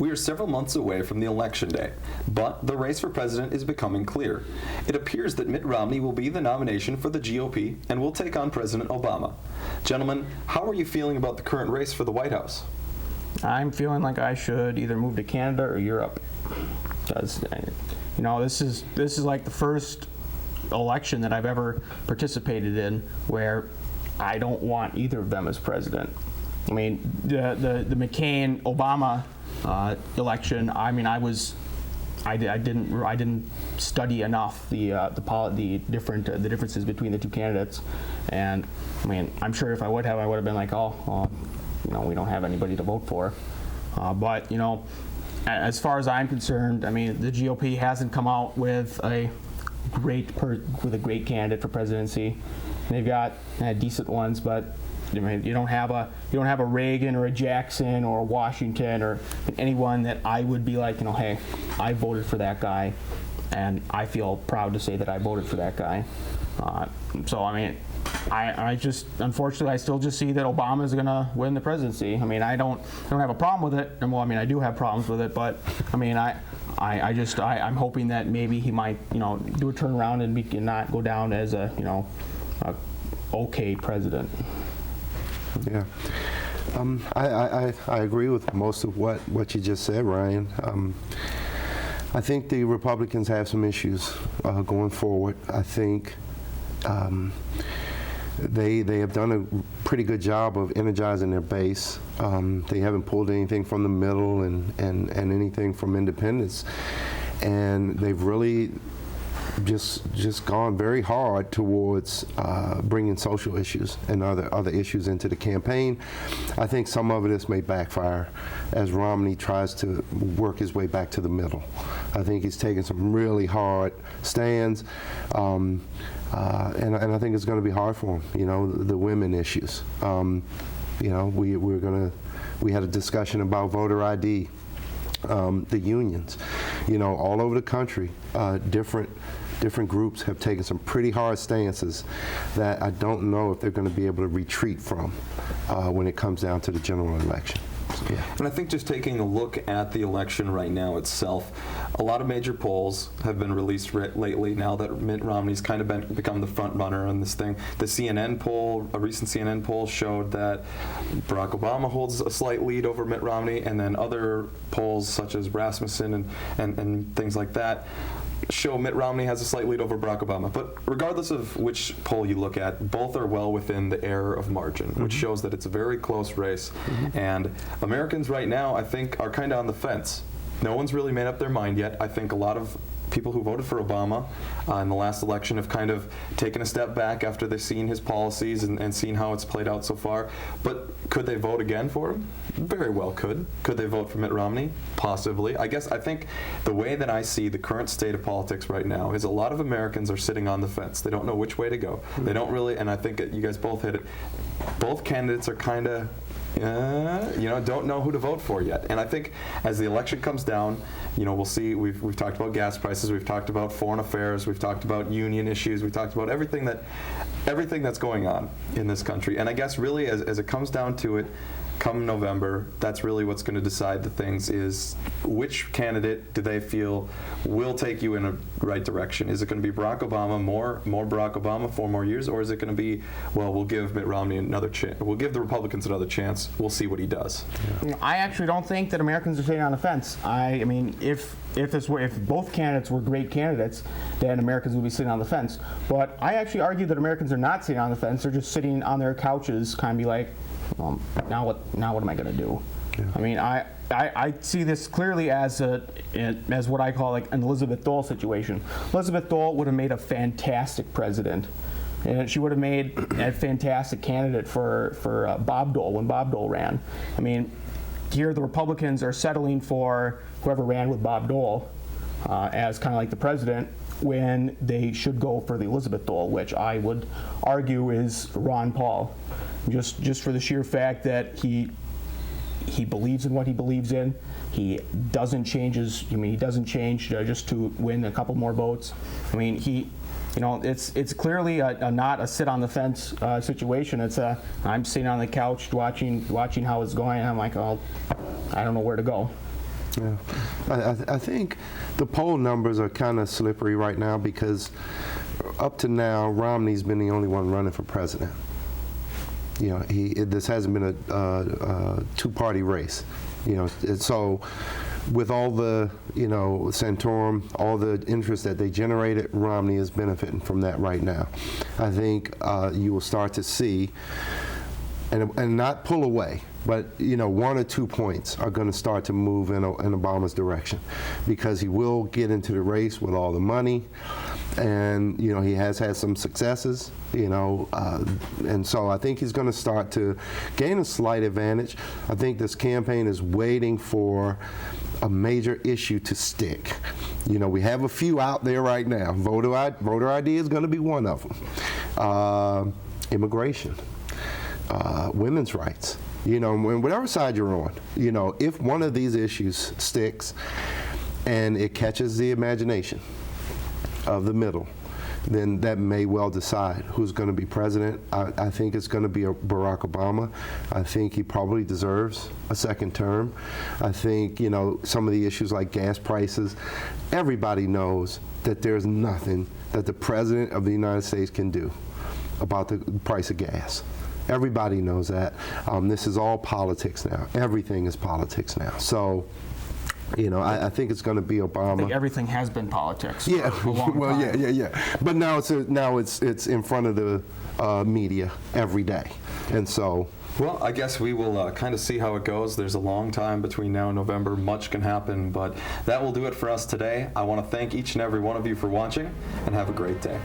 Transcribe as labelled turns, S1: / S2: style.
S1: We are several months away from the election day, but the race for president is becoming clear. It appears that Mitt Romney will be the nomination for the GOP and will take on President Obama. Gentlemen, how are you feeling about the current race for the White House?
S2: I'm feeling like I should either move to Canada or Europe. Because, this is like the first election that I've ever participated in where I don't want either of them as president. I mean, the McCain-Obama election. I mean, I didn't study enough the differences between the two candidates, and I mean, I'm sure if I would have been like, we don't have anybody to vote for. But as far as I'm concerned, I mean, the GOP hasn't come out with a great candidate for presidency. They've got decent ones, but I mean, you don't have a Reagan or a Jackson or a Washington or anyone that I would be like, hey, I voted for that guy, and I feel proud to say that I voted for that guy. So I mean, I just, unfortunately, I still just see that Obama is going to win the presidency. I mean, I don't have a problem with it. Well, I mean, I do have problems with it, but I mean, I'm hoping that maybe he might, do a turnaround and not go down as a okay president.
S3: Yeah, I agree with most of what you just said, Ryan. I think the Republicans have some issues going forward. I think they have done a pretty good job of energizing their base. They haven't pulled anything from the middle and anything from independents, and they've really just gone very hard towards bringing social issues and other issues into the campaign. I think some of this may backfire as Romney tries to work his way back to the middle. I think he's taking some really hard stands, and I think it's going to be hard for him. The women issues. We had a discussion about voter ID. The unions, all over the country, different groups have taken some pretty hard stances that I don't know if they're going to be able to retreat from when it comes down to the general election. Yeah.
S1: And I think just taking a look at the election right now itself, a lot of major polls have been released lately now that Mitt Romney's kind of become the front runner on this thing. The CNN poll, a recent CNN poll, showed that Barack Obama holds a slight lead over Mitt Romney, and then other polls such as Rasmussen and things like that show Mitt Romney has a slight lead over Barack Obama. But regardless of which poll you look at, both are well within the error of margin, which shows that it's a very close race. And Americans right now, I think, are kind of on the fence. No one's really made up their mind yet. I think a lot of people who voted for Obama in the last election have kind of taken a step back after they've seen his policies and seen how it's played out so far. But could they vote again for him? Very well could. Could they vote for Mitt Romney? Possibly. I think the way that I see the current state of politics right now is a lot of Americans are sitting on the fence. They don't know which way to go. They don't really, and I think you guys both hit it, both candidates are kind of don't know who to vote for yet. And I think as the election comes down, we'll see. We've talked about gas prices. We've talked about foreign affairs. We've talked about union issues. We've talked about everything that's going on in this country. And I guess really, as it comes down to it, come November, that's really what's going to decide the things, is which candidate do they feel will take you in a right direction. Is it going to be Barack Obama, more Barack Obama, 4 more years, or is it going to be, well, we'll give Mitt Romney another chance, we'll give the Republicans another chance, we'll see what he does?
S2: Yeah. I actually don't think that Americans are sitting on the fence. I mean, if both candidates were great candidates, then Americans would be sitting on the fence. But I actually argue that Americans are not sitting on the fence. They're just sitting on their couches, kind of be like, now what am I going to do? Yeah. I mean, I see this clearly as what I call like an Elizabeth Dole situation. Elizabeth Dole would have made a fantastic president, and she would have made a fantastic candidate for Bob Dole when Bob Dole ran. I mean, here the Republicans are settling for whoever ran with Bob Dole as kind of like the president, when they should go for the Elizabeth Dole, which I would argue is Ron Paul. Just for the sheer fact that he believes in what he believes in. He doesn't change just to win a couple more votes. I mean, it's clearly not a sit on the fence situation. It's I'm sitting on the couch watching how it's going, and I'm like, oh, I don't know where to go.
S3: Yeah. I think the poll numbers are kind of slippery right now because up to now, Romney's been the only one running for president. You know, this hasn't been a two-party race. You know, so with all the, you know, Santorum, all the interest that they generated, Romney is benefiting from that right now. I think you will start to see, and not pull away, but, you know, 1 or 2 points are going to start to move in Obama's direction, because he will get into the race with all the money, and, you know, he has had some successes, you know, and so I think he's going to start to gain a slight advantage. I think this campaign is waiting for a major issue to stick. You know, we have a few out there right now. Voter ID is going to be one of them. Immigration, women's rights. You know, whatever side you're on, you know, if one of these issues sticks and it catches the imagination of the middle, then that may well decide who's going to be president. I think it's going to be Barack Obama. I think he probably deserves a second term. I think, you know, some of the issues like gas prices, everybody knows that there's nothing that the President of the United States can do about the price of gas. Everybody knows that. This is all politics now. Everything is politics now. So, you know, I think it's going to be Obama.
S2: I think everything has been politics.
S3: Yeah,
S2: for a long
S3: well,
S2: time.
S3: yeah. But now it's in front of the media every day, and so.
S1: Well, I guess we will kind of see how it goes. There's a long time between now and November. Much can happen, but that will do it for us today. I want to thank each and every one of you for watching, and have a great day.